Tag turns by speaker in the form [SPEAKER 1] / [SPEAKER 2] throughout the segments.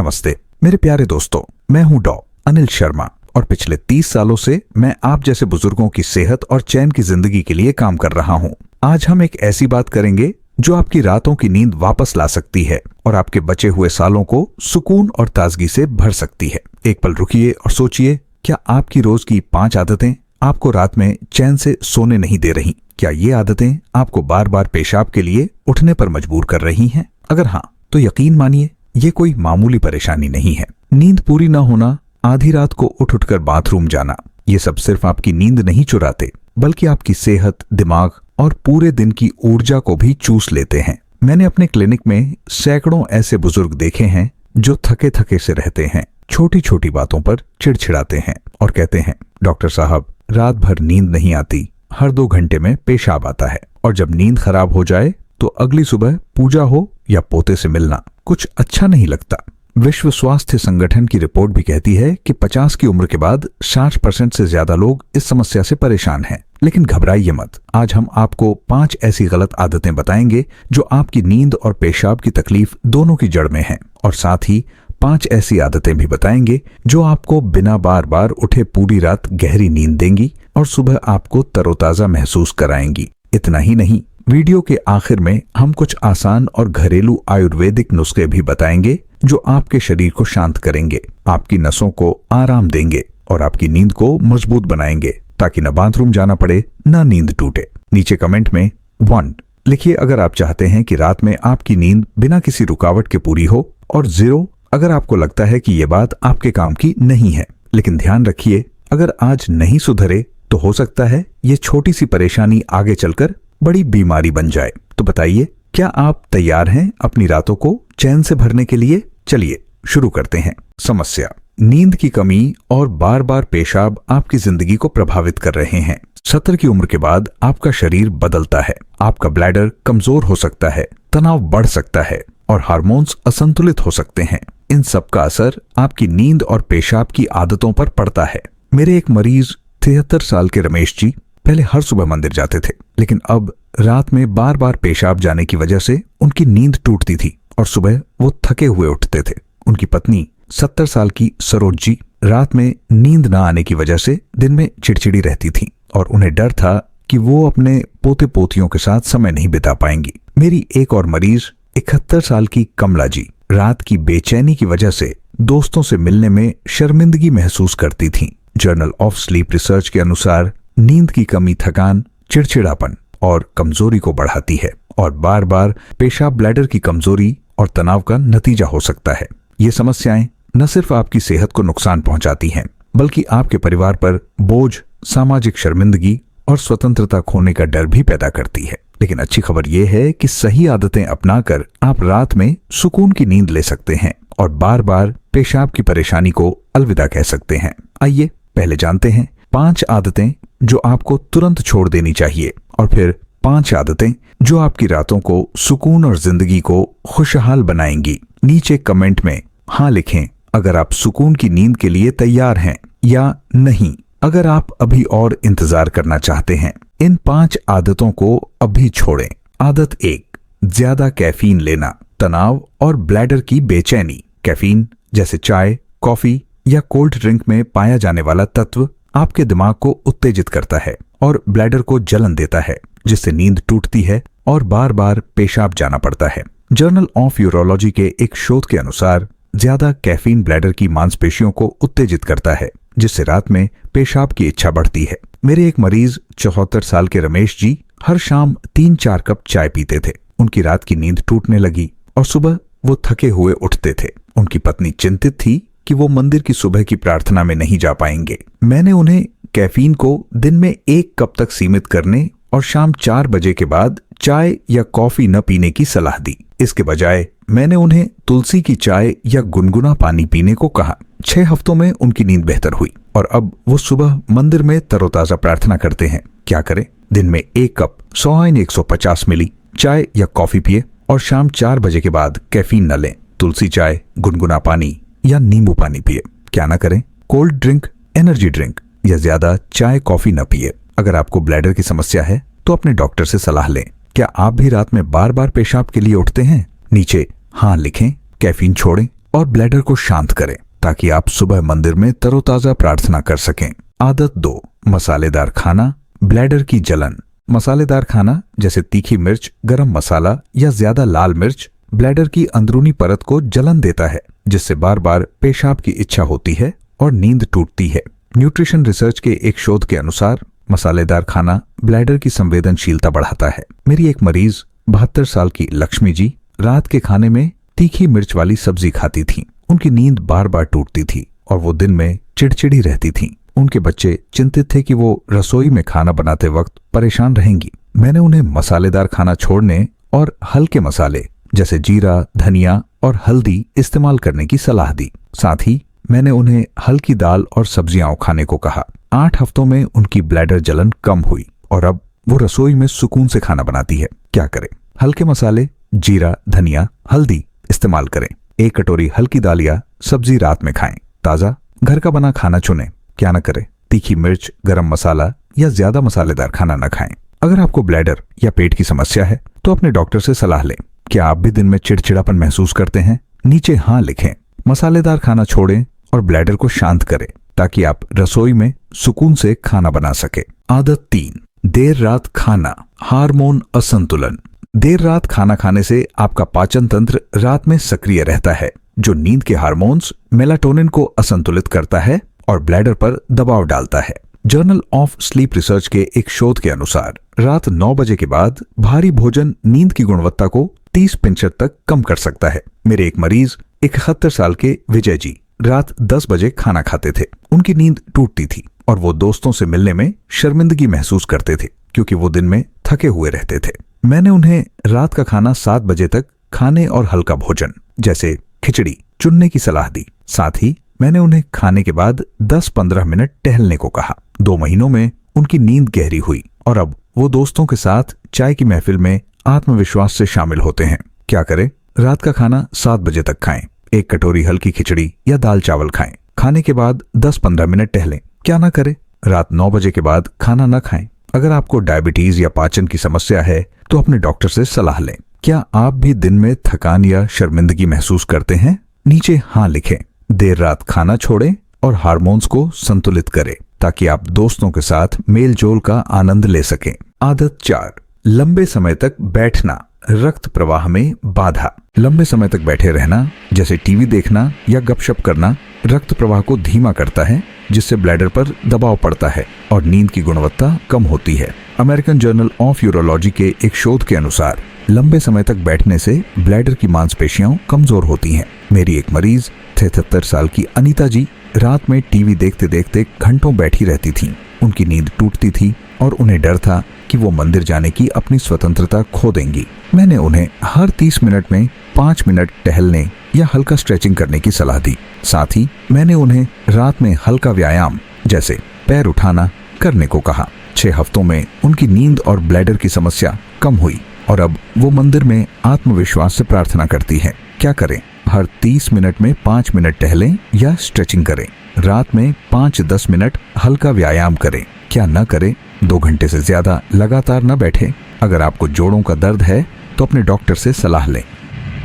[SPEAKER 1] नमस्ते मेरे प्यारे दोस्तों, मैं हूं डॉ अनिल शर्मा और पिछले 30 सालों से मैं आप जैसे बुजुर्गों की सेहत और चैन की जिंदगी के लिए काम कर रहा हूं। आज हम एक ऐसी बात करेंगे जो आपकी रातों की नींद वापस ला सकती है और आपके बचे हुए सालों को सुकून और ताजगी से भर सकती है। एक पल रुकिए और सोचिए, क्या आपकी रोज की 5 आदतें आपको रात में चैन से सोने नहीं दे रही? क्या ये आदतें आपको बार बार पेशाब के लिए उठने पर मजबूर कर रही हैं? अगर हाँ, तो यकीन मानिए ये कोई मामूली परेशानी नहीं है। नींद पूरी न होना, आधी रात को उठकर बाथरूम जाना, ये सब सिर्फ आपकी नींद नहीं चुराते बल्कि आपकी सेहत, दिमाग और पूरे दिन की ऊर्जा को भी चूस लेते हैं। मैंने अपने क्लिनिक में सैकड़ों ऐसे बुजुर्ग देखे हैं जो थके थके से रहते हैं, छोटी छोटी बातों पर चिड़चिड़ाते हैं और कहते हैं, डॉक्टर साहब रात भर नींद नहीं आती, हर 2 घंटे में पेशाब आता है और जब नींद खराब हो जाए तो अगली सुबह पूजा हो या पोते से मिलना कुछ अच्छा नहीं लगता। विश्व स्वास्थ्य संगठन की रिपोर्ट भी कहती है कि 50 की उम्र के बाद 60% से ज्यादा लोग इस समस्या से परेशान हैं। लेकिन घबराइए मत, आज हम आपको 5 ऐसी गलत आदतें बताएंगे जो आपकी नींद और पेशाब की तकलीफ दोनों की जड़ में हैं, और साथ ही 5 ऐसी आदतें भी बताएंगे जो आपको बिना बार बार उठे पूरी रात गहरी नींद देंगी और सुबह आपको तरोताजा महसूस कराएंगी। इतना ही नहीं, वीडियो के आखिर में हम कुछ आसान और घरेलू आयुर्वेदिक नुस्खे भी बताएंगे जो आपके शरीर को शांत करेंगे, आपकी नसों को आराम देंगे और आपकी नींद को मजबूत बनाएंगे, ताकि न बाथरूम जाना पड़े न नींद टूटे। नीचे कमेंट में 1 लिखिए अगर आप चाहते हैं कि रात में आपकी नींद बिना किसी रुकावट के पूरी हो, और 0 अगर आपको लगता है कि ये बात आपके काम की नहीं है। लेकिन ध्यान रखिए, अगर आज नहीं सुधरे तो हो सकता है ये छोटी सी परेशानी आगे चलकर बड़ी बीमारी बन जाए। तो बताइए, क्या आप तैयार हैं अपनी रातों को चैन से भरने के लिए? चलिए शुरू करते हैं। समस्या: नींद की कमी और बार बार पेशाब आपकी जिंदगी को प्रभावित कर रहे हैं। 70 की उम्र के बाद आपका शरीर बदलता है, आपका ब्लैडर कमजोर हो सकता है, तनाव बढ़ सकता है और हार्मोन्स असंतुलित हो सकते हैं। इन सब का असर आपकी नींद और पेशाब की आदतों पर पड़ता है। मेरे एक मरीज 73 साल के रमेश जी पहले हर सुबह मंदिर जाते थे, लेकिन अब रात में बार बार पेशाब जाने की वजह से उनकी नींद टूटती थी और सुबह वो थके हुए उठते थे। उनकी पत्नी 70 साल की सरोज जी रात में नींद न आने की वजह से दिन में चिड़चिड़ी रहती थी और उन्हें डर था कि वो अपने पोते पोतियों के साथ समय नहीं बिता पाएंगी। मेरी एक और मरीज 71 साल की कमला जी रात की बेचैनी की वजह से दोस्तों से मिलने में शर्मिंदगी महसूस करती थीं। जर्नल ऑफ स्लीप रिसर्च के अनुसार नींद की कमी थकान, चिड़चिड़ापन और कमजोरी को बढ़ाती है और बार बार पेशाब ब्लैडर की कमजोरी और तनाव का नतीजा हो सकता है। ये समस्याएं न सिर्फ आपकी सेहत को नुकसान पहुंचाती हैं, बल्कि आपके परिवार पर बोझ, सामाजिक शर्मिंदगी और स्वतंत्रता खोने का डर भी पैदा करती है। लेकिन अच्छी खबर यह है कि सही आदतें अपनाकर आप रात में सुकून की नींद ले सकते हैं और बार बार पेशाब की परेशानी को अलविदा कह सकते हैं। आइए पहले जानते हैं 5 आदतें जो आपको तुरंत छोड़ देनी चाहिए, और फिर 5 आदतें जो आपकी रातों को सुकून और जिंदगी को खुशहाल बनाएंगी। नीचे कमेंट में हाँ लिखें अगर आप सुकून की नींद के लिए तैयार हैं, या नहीं अगर आप अभी और इंतजार करना चाहते हैं। इन 5 आदतों को अभी छोड़ें। आदत 1: ज्यादा कैफीन लेना, तनाव और ब्लैडर की बेचैनी। कैफीन जैसे चाय, कॉफी या कोल्ड ड्रिंक में पाया जाने वाला तत्व आपके दिमाग को उत्तेजित करता है और ब्लैडर को जलन देता है, जिससे नींद टूटती है और बार बार पेशाब जाना पड़ता है। जर्नल ऑफ यूरोलॉजी के एक शोध के अनुसार ज्यादा कैफीन ब्लैडर की मांसपेशियों को उत्तेजित करता है, जिससे रात में पेशाब की इच्छा बढ़ती है। मेरे एक मरीज 74 साल के रमेश जी हर शाम 3-4 कप चाय पीते थे। उनकी रात की नींद टूटने लगी और सुबह वो थके हुए उठते थे। उनकी पत्नी चिंतित थी कि वो मंदिर की सुबह की प्रार्थना में नहीं जा पाएंगे। मैंने उन्हें कैफीन को दिन में 1 कप तक सीमित करने और शाम 4 बजे के बाद चाय या कॉफी न पीने की सलाह दी। इसके बजाय मैंने उन्हें तुलसी की चाय या गुनगुना पानी पीने को कहा। 6 हफ्तों में उनकी नींद बेहतर हुई और अब वो सुबह मंदिर में तरोताजा प्रार्थना करते हैं। क्या करें? दिन में 1 कप 100-150 मिली चाय या कॉफी पिए और शाम 4 बजे के बाद कैफीन न लें। तुलसी चाय, गुनगुना पानी या नींबू पानी पिए। क्या ना करें? कोल्ड ड्रिंक, एनर्जी ड्रिंक या ज्यादा चाय कॉफी न पिए। अगर आपको ब्लैडर की समस्या है तो अपने डॉक्टर से सलाह लें। क्या आप भी रात में बार बार पेशाब के लिए उठते हैं? नीचे हाँ लिखें। कैफीन छोड़ें और ब्लैडर को शांत करें ताकि आप सुबह मंदिर में तरोताजा प्रार्थना कर सकें। आदत 2, मसालेदार खाना, ब्लैडर की जलन। मसालेदार खाना जैसे तीखी मिर्च, गरम मसाला या ज्यादा लाल मिर्च ब्लैडर की अंदरूनी परत को जलन देता है, जिससे बार बार पेशाब की इच्छा होती है और नींद टूटती है। न्यूट्रिशन रिसर्च के एक शोध के अनुसार मसालेदार खाना ब्लैडर की संवेदनशीलता बढ़ाता है। मेरी एक मरीज 72 साल की लक्ष्मी जी रात के खाने में तीखी मिर्च वाली सब्जी खाती थीं। उनकी नींद बार बार टूटती थी और वो दिन में चिड़चिड़ी रहती थीं। उनके बच्चे चिंतित थे कि वो रसोई में खाना बनाते वक्त परेशान रहेंगी। मैंने उन्हें मसालेदार खाना छोड़ने और हल्के मसाले जैसे जीरा, धनिया और हल्दी इस्तेमाल करने की सलाह दी। साथ ही मैंने उन्हें हल्की दाल और सब्जियां खाने को कहा। 8 हफ्तों में उनकी ब्लैडर जलन कम हुई और अब वो रसोई में सुकून से खाना बनाती है। क्या करें? हल्के मसाले, जीरा, धनिया, हल्दी इस्तेमाल करें। 1 कटोरी हल्की दाल या सब्जी रात में खाएं। ताजा घर का बना खाना चुनें। क्या न करें? तीखी मिर्च, गरम मसाला या ज्यादा मसालेदार खाना न खाएं। अगर आपको ब्लैडर या पेट की समस्या है तो अपने डॉक्टर से सलाह लें। क्या आप भी दिन में चिड़चिड़ापन महसूस करते हैं? नीचे हाँ लिखें। मसालेदार खाना छोड़ें और ब्लैडर को शांत करें ताकि आप रसोई में सुकून से खाना बना सके। आदत 3, देर रात खाना, हार्मोन असंतुलन। देर रात खाना खाने से आपका पाचन तंत्र रात में सक्रिय रहता है, जो नींद के हार्मोन्स मेलाटोनिन को असंतुलित करता है और ब्लैडर पर दबाव डालता है। जर्नल ऑफ स्लीप रिसर्च के एक शोध के अनुसार रात 9 बजे के बाद भारी भोजन नींद की गुणवत्ता को 30% तक कम कर सकता है। मेरे एक मरीज 71 साल के विजय जी रात 10 बजे खाना खाते थे। उनकी नींद टूटती थी और वो दोस्तों से मिलने में शर्मिंदगी महसूस करते थे क्योंकि वो दिन में थके हुए रहते थे। मैंने उन्हें रात का खाना 7 बजे तक खाने और हल्का भोजन जैसे खिचड़ी चुनने की सलाह दी। साथ ही मैंने उन्हें खाने के बाद 10-15 मिनट टहलने को कहा। 2 महीनों में उनकी नींद गहरी हुई और अब वो दोस्तों के साथ चाय की महफिल में आत्मविश्वास से शामिल होते हैं। क्या करें? रात का खाना 7 बजे तक खाएं। 1 कटोरी हल्की खिचड़ी या दाल चावल खाएं। खाने के बाद 10-15 मिनट टहलें। क्या ना करें? रात 9 बजे के बाद खाना न खाएं। अगर आपको डायबिटीज या पाचन की समस्या है तो अपने डॉक्टर से सलाह लें। क्या आप भी दिन में थकान या शर्मिंदगी महसूस करते हैं? नीचे हाँ लिखें। देर रात खाना छोड़ें और हार्मोन्स को संतुलित करें ताकि आप दोस्तों के साथ मेल जोल का आनंद ले सकें। आदत 4, लंबे समय तक बैठना, रक्त प्रवाह में बाधा। लंबे समय तक बैठे रहना जैसे टीवी देखना या गपशप करना रक्त प्रवाह को धीमा करता है, जिससे ब्लैडर पर दबाव पड़ता है और नींद की गुणवत्ता कम होती है। अमेरिकन जर्नल ऑफ यूरोलॉजी के एक शोध के अनुसार लंबे समय तक बैठने से ब्लैडर की मांसपेशियां कमजोर होती हैं। मेरी एक मरीज 73 साल की अनीता जी रात में टीवी देखते देखते घंटों बैठी रहती थीं। उनकी नींद टूटती थी और उन्हें डर था कि वो मंदिर जाने की अपनी स्वतंत्रता खो देंगी। मैंने उन्हें हर 30 मिनट में 5 मिनट टहलने या हल्का स्ट्रेचिंग करने की सलाह दी। साथ ही मैंने उन्हें रात में हल्का व्यायाम जैसे पैर उठाना करने को कहा। 6 हफ्तों में उनकी नींद और ब्लैडर की समस्या कम हुई और अब वो मंदिर में आत्मविश्वास से प्रार्थना करती हैं। क्या करें? हर 30 मिनट में 5 मिनट टहलें या स्ट्रेचिंग करें। रात में 5-10 मिनट हल्का व्यायाम करें। क्या न करें? 2 घंटे से ज्यादा लगातार न बैठे। अगर आपको जोड़ों का दर्द है तो अपने डॉक्टर से सलाह लें।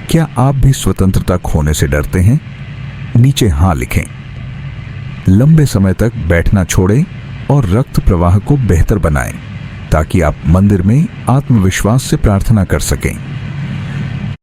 [SPEAKER 1] क्या आप भी स्वतंत्रता खोने से डरते हैं? नीचे हाँ लिखें। लंबे समय तक बैठना छोड़ें और रक्त प्रवाह को बेहतर बनाएं ताकि आप मंदिर में आत्मविश्वास से प्रार्थना कर सकें।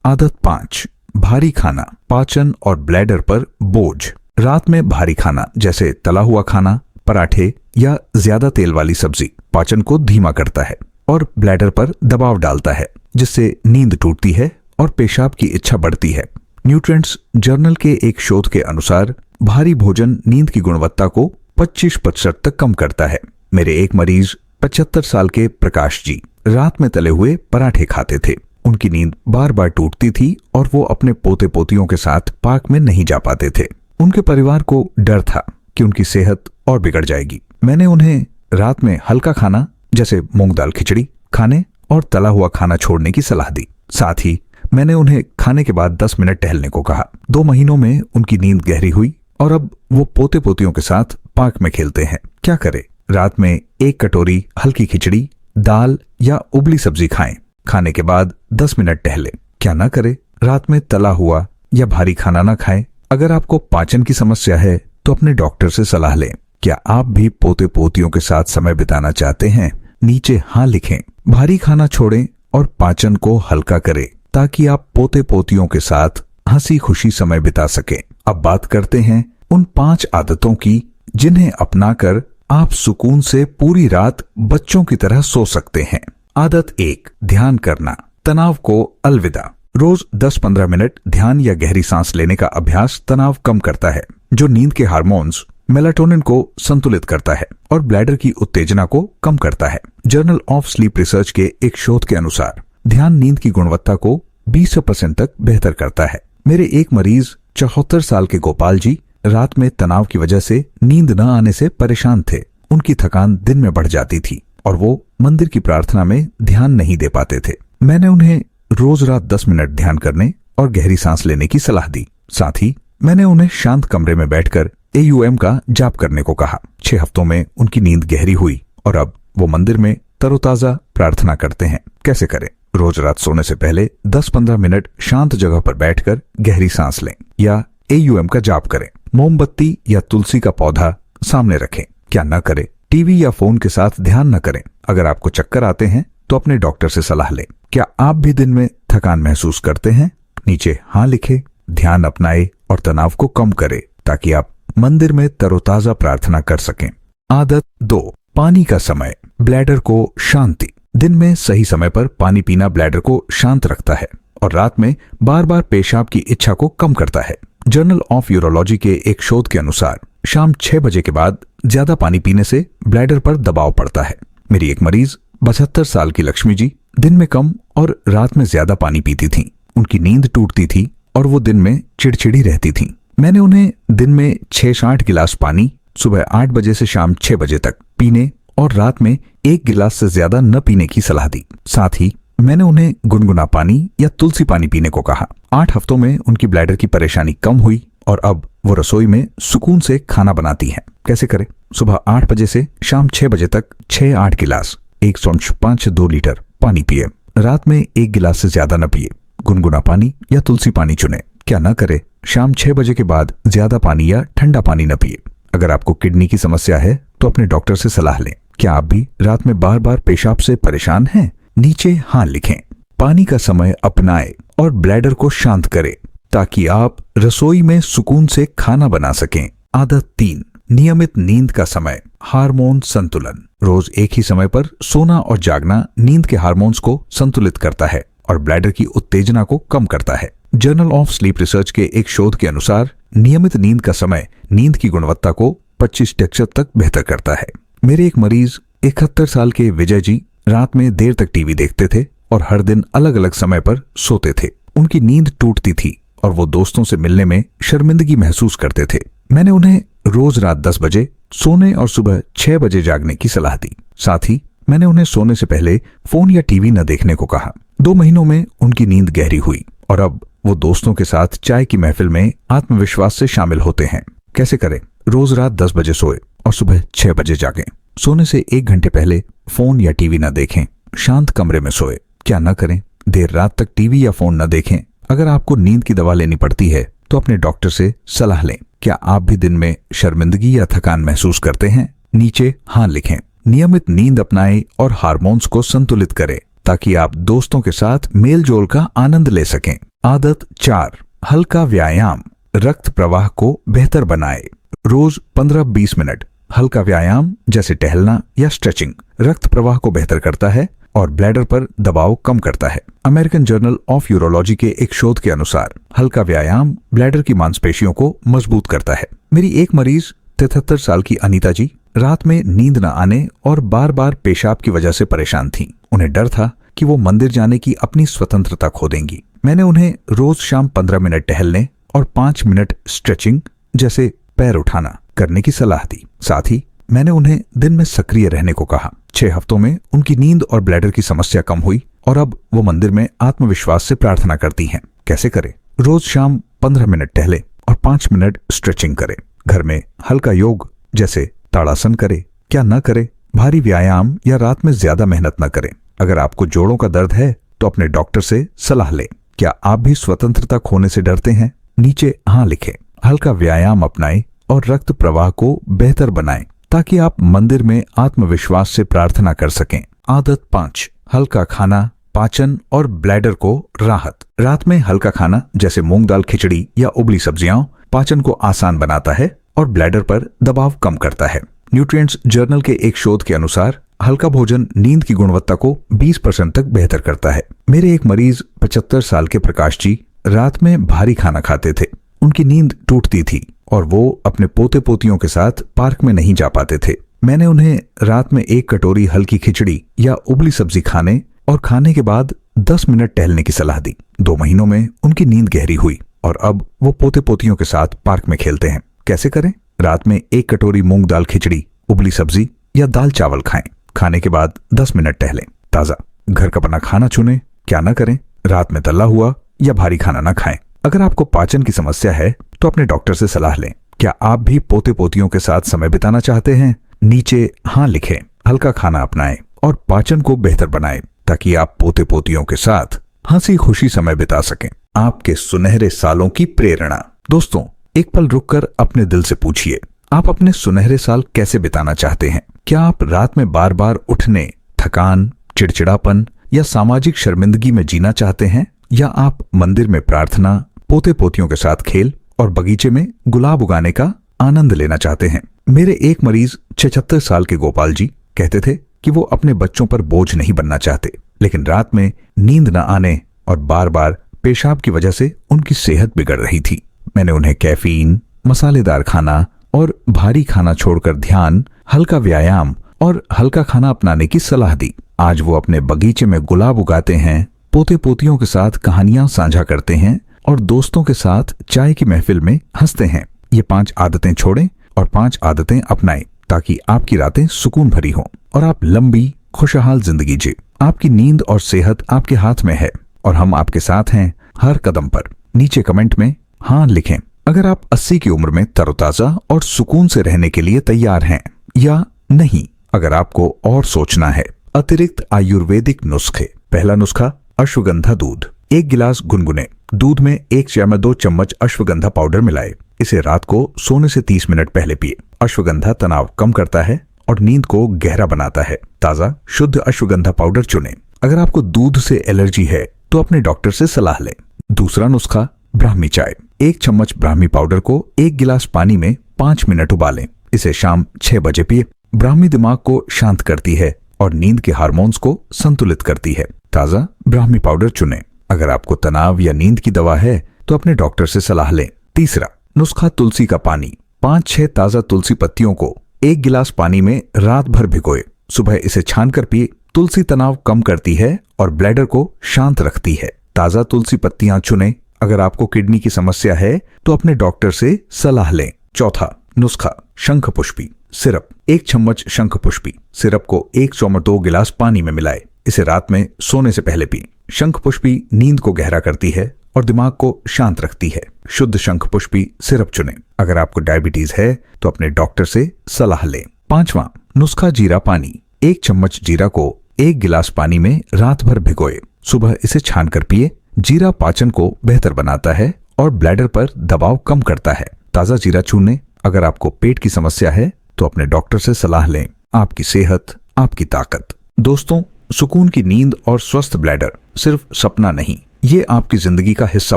[SPEAKER 1] आदत 5, भारी खाना, पाचन और ब्लैडर पर बोझ। रात में भारी खाना जैसे तला हुआ खाना, पराठे या ज्यादा तेल वाली सब्जी पाचन को धीमा करता है और ब्लैडर पर दबाव डालता है, जिससे नींद टूटती है और पेशाब की इच्छा बढ़ती है। न्यूट्रिएंट्स जर्नल के एक शोध के अनुसार भारी भोजन नींद की गुणवत्ता को 25% तक कम करता है। मेरे एक मरीज 75 साल के प्रकाश जी रात में तले हुए पराठे खाते थे। उनकी नींद बार बार टूटती थी और वो अपने पोते पोतियों के साथ पार्क में नहीं जा पाते थे। उनके परिवार को डर था कि उनकी सेहत और बिगड़ जाएगी। मैंने उन्हें रात में हल्का खाना जैसे मूंग दाल खिचड़ी खाने और तला हुआ खाना छोड़ने की सलाह दी। साथ ही मैंने उन्हें खाने के बाद 10 मिनट टहलने को कहा। 2 महीनों में उनकी नींद गहरी हुई और अब वो पोते पोतियों के साथ पार्क में खेलते हैं। क्या करें? रात में 1 कटोरी हल्की खिचड़ी, दाल या उबली सब्जी खाएं। खाने के बाद 10 मिनट टहलें। क्या ना करें? रात में तला हुआ या भारी खाना ना खाएं अगर आपको पाचन की समस्या है तो अपने डॉक्टर से सलाह लें। क्या आप भी पोते पोतियों के साथ समय बिताना चाहते हैं? नीचे हाँ लिखें। भारी खाना छोड़ें और पाचन को हल्का करें ताकि आप पोते पोतियों के साथ हंसी खुशी समय बिता सकें। अब बात करते हैं उन 5 आदतों की जिन्हें अपनाकर आप सुकून से पूरी रात बच्चों की तरह सो सकते हैं। आदत 1, ध्यान करना। तनाव को अलविदा। रोज 10-15 मिनट ध्यान या गहरी सांस लेने का अभ्यास तनाव कम करता है, जो नींद के हार्मोन्स मेलाटोनिन को संतुलित करता है और ब्लैडर की उत्तेजना को कम करता है। जर्नल ऑफ स्लीप रिसर्च के एक शोध के अनुसार ध्यान नींद की गुणवत्ता को 20% तक बेहतर करता है। मेरे एक मरीज 74 साल के गोपाल जी रात में तनाव की वजह से नींद न आने से परेशान थे। उनकी थकान दिन में बढ़ जाती थी और वो मंदिर की प्रार्थना में ध्यान नहीं दे पाते थे। मैंने उन्हें रोज रात 10 मिनट ध्यान करने और गहरी सांस लेने की सलाह दी। साथ ही मैंने उन्हें शांत कमरे में बैठकर AUM का जाप करने को कहा। 6 हफ्तों में उनकी नींद गहरी हुई और अब वो मंदिर में तरोताजा प्रार्थना करते हैं। कैसे करें? रोज रात सोने से पहले 10-15 मिनट शांत जगह पर बैठकर गहरी सांस लें या AUM का जाप करें। मोमबत्ती या तुलसी का पौधा सामने रखें। क्या न करें? टीवी या फोन के साथ ध्यान न करें। अगर आपको चक्कर आते हैं तो अपने डॉक्टर से सलाह लें। क्या आप भी दिन में थकान महसूस करते हैं? नीचे हाँ लिखें। ध्यान अपनाएं और तनाव को कम करें ताकि आप मंदिर में तरोताजा प्रार्थना कर सकें। आदत 2, पानी का समय। ब्लैडर को शांति। दिन में सही समय पर पानी पीना ब्लैडर को शांत रखता है और रात में बार बार पेशाब की इच्छा को कम करता है। जर्नल ऑफ यूरोलॉजी के एक शोध के अनुसार शाम 6 बजे के बाद ज्यादा पानी पीने से ब्लैडर पर दबाव पड़ता है। मेरी एक मरीज 72 साल की लक्ष्मी जी दिन में कम और रात में ज्यादा पानी पीती थीं। उनकी नींद टूटती थी और वो दिन में चिड़चिड़ी रहती थीं। मैंने उन्हें दिन में 6 से 8 गिलास पानी सुबह 8 बजे से शाम 6 बजे तक पीने और रात में 1 गिलास से ज्यादा न पीने की सलाह दी। साथ ही मैंने उन्हें गुनगुना पानी या तुलसी पानी पीने को कहा। 8 हफ्तों में उनकी ब्लैडर की परेशानी कम हुई और अब वो रसोई में सुकून से खाना बनाती हैं। कैसे करें? सुबह 8 बजे से शाम 6 बजे तक 6-8 गिलास 1.5 लीटर पानी पिए। रात में 1 गिलास से ज्यादा न पिए। गुनगुना पानी या तुलसी पानी चुने। क्या न करे? शाम 6 बजे के बाद ज्यादा पानी या ठंडा पानी न पिए। अगर आपको किडनी की समस्या है तो अपने डॉक्टर से सलाह लें। क्या आप भी रात में बार बार पेशाब से परेशान हैं? नीचे हाँ लिखें। पानी का समय अपनाएं और ब्लैडर को शांत करें ताकि आप रसोई में सुकून से खाना बना सकें। आदत 3, नियमित नींद का समय। हार्मोन संतुलन। रोज एक ही समय पर सोना और जागना नींद के हार्मोन्स को संतुलित करता है और ब्लैडर की उत्तेजना को कम करता है। जर्नल ऑफ स्लीप रिसर्च के एक शोध के अनुसार नियमित नींद का समय नींद की गुणवत्ता को 25% तक बेहतर करता है। मेरे एक मरीज 71 साल के विजय जी रात में देर तक टीवी देखते थे और हर दिन अलग अलग समय पर सोते थे। उनकी नींद टूटती थी और वो दोस्तों से मिलने में शर्मिंदगी महसूस करते थे। मैंने उन्हें रोज रात 10 बजे सोने और सुबह 6 बजे जागने की सलाह दी। साथ ही मैंने उन्हें सोने से पहले फोन या टीवी न देखने को कहा। 2 महीनों में उनकी नींद गहरी हुई और अब वो दोस्तों के साथ चाय की महफिल में आत्मविश्वास से शामिल होते हैं। कैसे करें? रोज रात 10 बजे सोए और सुबह 6 बजे जागें। सोने से 1 घंटे पहले फोन या टीवी न देखें। शांत कमरे में सोए। क्या न करें? देर रात तक टीवी या फोन न देखें। अगर आपको नींद की दवा लेनी पड़ती है तो अपने डॉक्टर से सलाह लें। क्या आप भी दिन में शर्मिंदगी या थकान महसूस करते हैं? नीचे हाँ लिखें। नियमित नींद अपनाएं और हार्मोन्स को संतुलित करें ताकि आप दोस्तों के साथ मेल जोल का आनंद ले सकें। आदत 4, हल्का व्यायाम। रक्त प्रवाह को बेहतर बनाए। रोज 15-20 मिनट हल्का व्यायाम जैसे टहलना या स्ट्रेचिंग रक्त प्रवाह को बेहतर करता है और ब्लैडर पर दबाव कम करता है। अमेरिकन जर्नल ऑफ यूरोलॉजी के एक शोध के अनुसार हल्का व्यायाम ब्लैडर की मांसपेशियों को मजबूत करता है। मेरी एक मरीज 73 साल की अनीता जी रात में नींद न आने और बार बार पेशाब की वजह से परेशान थीं। उन्हें डर था कि वो मंदिर जाने की अपनी स्वतंत्रता खो देंगी। मैंने उन्हें रोज शाम 15 मिनट टहलने और 5 मिनट स्ट्रेचिंग जैसे पैर उठाना करने की सलाह दी। साथ ही मैंने उन्हें दिन में सक्रिय रहने को कहा। 6 हफ्तों में उनकी नींद और ब्लैडर की समस्या कम हुई और अब वो मंदिर में आत्मविश्वास से प्रार्थना करती हैं। कैसे करें? रोज शाम 15 मिनट टहले और 5 मिनट स्ट्रेचिंग करें। घर में हल्का योग जैसे ताड़ासन करें। क्या न करें? भारी व्यायाम या रात में ज्यादा मेहनत न करें। अगर आपको जोड़ों का दर्द है तो अपने डॉक्टर से सलाह लें। क्या आप भी स्वतंत्रता खोने से डरते हैं? नीचे हाँ लिखें। हल्का व्यायाम अपनाएं और रक्त प्रवाह को बेहतर बनाएं ताकि आप मंदिर में आत्मविश्वास से प्रार्थना कर सकें। आदत 5, हल्का खाना, पाचन और ब्लैडर को राहत। रात में हल्का खाना जैसे मूंग दाल खिचड़ी या उबली सब्जियां पाचन को आसान बनाता है और ब्लैडर पर दबाव कम करता है। न्यूट्रिएंट्स जर्नल के एक शोध के अनुसार हल्का भोजन नींद की गुणवत्ता को 20% तक बेहतर करता है। मेरे एक मरीज 75 साल के प्रकाश जी रात में भारी खाना खाते थे। उनकी नींद टूटती थी और वो अपने पोते पोतियों के साथ पार्क में नहीं जा पाते थे। मैंने उन्हें रात में 1 कटोरी हल्की खिचड़ी या उबली सब्जी खाने और खाने के बाद 10 मिनट टहलने की सलाह दी। 2 महीनों में उनकी नींद गहरी हुई और अब वो पोते पोतियों के साथ पार्क में खेलते हैं। कैसे करें? रात में 1 कटोरी मूंग दाल खिचड़ी, उबली सब्जी या दाल चावल खाएं। खाने के बाद 10 मिनट टहलें। ताजा घर का बना खाना चुनें। क्या ना करें? रात में तला हुआ या भारी खाना ना खाएं। अगर आपको पाचन की समस्या है तो अपने डॉक्टर से सलाह लें। क्या आप भी पोते पोतियों के साथ समय बिताना चाहते हैं? नीचे हाँ लिखें। हल्का खाना अपनाएं और पाचन को बेहतर बनाएं ताकि आप पोते पोतियों के साथ हंसी खुशी समय बिता सकें। आपके सुनहरे सालों की प्रेरणा। दोस्तों, एक पल रुककर अपने दिल से पूछिए, आप अपने सुनहरे साल कैसे बिताना चाहते हैं? क्या आप रात में बार बार उठने, थकान, चिड़चिड़ापन या सामाजिक शर्मिंदगी में जीना चाहते हैं? या आप मंदिर में प्रार्थना, पोते पोतियों के साथ खेल और बगीचे में गुलाब उगाने का आनंद लेना चाहते हैं? मेरे एक मरीज 76 साल के गोपाल जी कहते थे कि वो अपने बच्चों पर बोझ नहीं बनना चाहते, लेकिन रात में नींद न आने और बार बार पेशाब की वजह से उनकी सेहत बिगड़ रही थी। मैंने उन्हें कैफीन, मसालेदार खाना और भारी खाना छोड़कर ध्यान, हल्का व्यायाम और हल्का खाना अपनाने की सलाह दी। आज वो अपने बगीचे में गुलाब उगाते हैं, पोते पोतियों के साथ कहानियां साझा करते हैं और दोस्तों के साथ चाय की महफिल में हंसते हैं। ये 5 आदतें छोड़ें और 5 आदतें अपनाएं ताकि आपकी रातें सुकून भरी हों और आप लंबी खुशहाल जिंदगी जिए। आपकी नींद और सेहत आपके हाथ में है और हम आपके साथ हैं हर कदम पर। नीचे कमेंट में हाँ लिखें अगर आप 80 की उम्र में तरोताजा और सुकून से रहने के लिए तैयार हैं, या नहीं अगर आपको और सोचना है। अतिरिक्त आयुर्वेदिक नुस्खे। पहला नुस्खा, अश्वगंधा दूध। 1 गिलास गुनगुने दूध में 1 या 2 चम्मच अश्वगंधा पाउडर मिलाए। इसे रात को सोने से 30 मिनट पहले पिए। अश्वगंधा तनाव कम करता है और नींद को गहरा बनाता है। ताजा शुद्ध अश्वगंधा पाउडर चुनें। अगर आपको दूध से एलर्जी है तो अपने डॉक्टर से सलाह लें। दूसरा नुस्खा, ब्राह्मी चाय। 1 चम्मच ब्राह्मी पाउडर को 1 गिलास पानी में 5 मिनट उबालें। इसे शाम 6 बजे पिए। ब्राह्मी दिमाग को शांत करती है और नींद के हार्मोन्स को संतुलित करती है। ताजा ब्राह्मी पाउडर चुनें। अगर आपको तनाव या नींद की दवा है तो अपने डॉक्टर से सलाह लें। तीसरा नुस्खा, तुलसी का पानी। 5-6 ताजा तुलसी पत्तियों को 1 गिलास पानी में रात भर भिगोए। सुबह इसे छानकर पिए। तुलसी तनाव कम करती है और ब्लैडर को शांत रखती है। ताजा तुलसी पत्तियां चुनें। अगर आपको किडनी की समस्या है तो अपने डॉक्टर से सलाह लें। चौथा नुस्खा, शंखपुष्पी सिरप। 1 चम्मच शंखपुष्पी सिरप को 1/4 गिलास पानी में मिलाए। इसे रात में सोने से पहले पिए। शंखपुष्पी नींद को गहरा करती है और दिमाग को शांत रखती है। शुद्ध शंखपुष्पी सिरप चुनें। अगर आपको डायबिटीज है तो अपने डॉक्टर से सलाह लें। 5वां नुस्खा, जीरा पानी। 1 चम्मच जीरा को 1 गिलास पानी में रात भर भिगोए। सुबह इसे छानकर पिए। जीरा पाचन को बेहतर बनाता है और ब्लैडर पर दबाव कम करता है। ताजा जीरा चूने। अगर आपको पेट की समस्या है तो अपने डॉक्टर से सलाह लें। आपकी सेहत, आपकी ताकत। दोस्तों, सुकून की नींद और स्वस्थ ब्लैडर सिर्फ सपना नहीं, ये आपकी जिंदगी का हिस्सा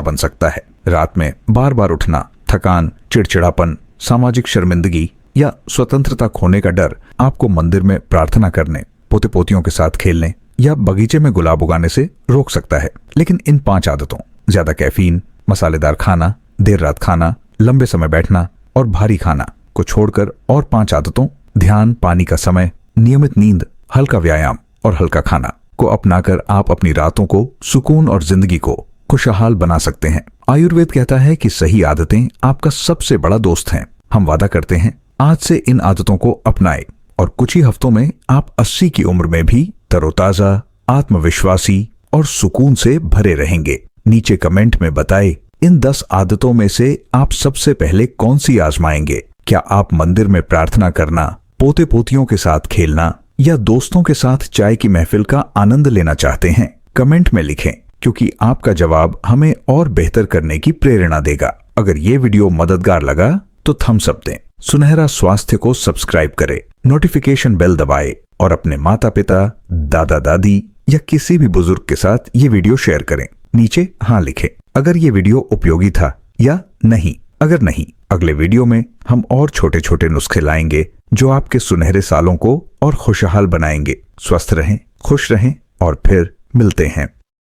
[SPEAKER 1] बन सकता है। रात में बार बार उठना, थकान, चिड़चिड़ापन, सामाजिक शर्मिंदगी या स्वतंत्रता खोने का डर आपको मंदिर में प्रार्थना करने, पोते पोतियों के साथ खेलने या बगीचे में गुलाब उगाने से रोक सकता है। लेकिन इन 5 आदतों, ज्यादा कैफीन, मसालेदार खाना, देर रात खाना, लंबे समय बैठना और भारी खाना को छोड़कर और 5 आदतों, ध्यान, पानी का समय, नियमित नींद, हल्का व्यायाम और हल्का खाना को अपनाकर आप अपनी रातों को सुकून और जिंदगी को खुशहाल बना सकते हैं। आयुर्वेद कहता है कि सही आदतें आपका सबसे बड़ा दोस्त हैं। हम वादा करते हैं आज से इन आदतों को अपनाएं और कुछ ही हफ्तों में आप 80 की उम्र में भी तरोताजा, आत्मविश्वासी और सुकून से भरे रहेंगे। नीचे कमेंट में बताएं इन 10 आदतों में से आप सबसे पहले कौन सी आजमाएंगे। क्या आप मंदिर में प्रार्थना करना, पोते पोतियों के साथ खेलना या दोस्तों के साथ चाय की महफिल का आनंद लेना चाहते हैं? कमेंट में लिखें, क्योंकि आपका जवाब हमें और बेहतर करने की प्रेरणा देगा। अगर ये वीडियो मददगार लगा तो थम्स अप दें, सुनहरा स्वास्थ्य को सब्सक्राइब करें, नोटिफिकेशन बेल दबाएं और अपने माता पिता, दादा दादी या किसी भी बुजुर्ग के साथ ये वीडियो शेयर करें। नीचे हाँ लिखें अगर ये वीडियो उपयोगी था या नहीं। अगर नहीं, अगले वीडियो में हम और छोटे छोटे नुस्खे लाएंगे जो आपके सुनहरे सालों को और खुशहाल बनाएंगे। स्वस्थ रहें, खुश रहें और फिर मिलते हैं।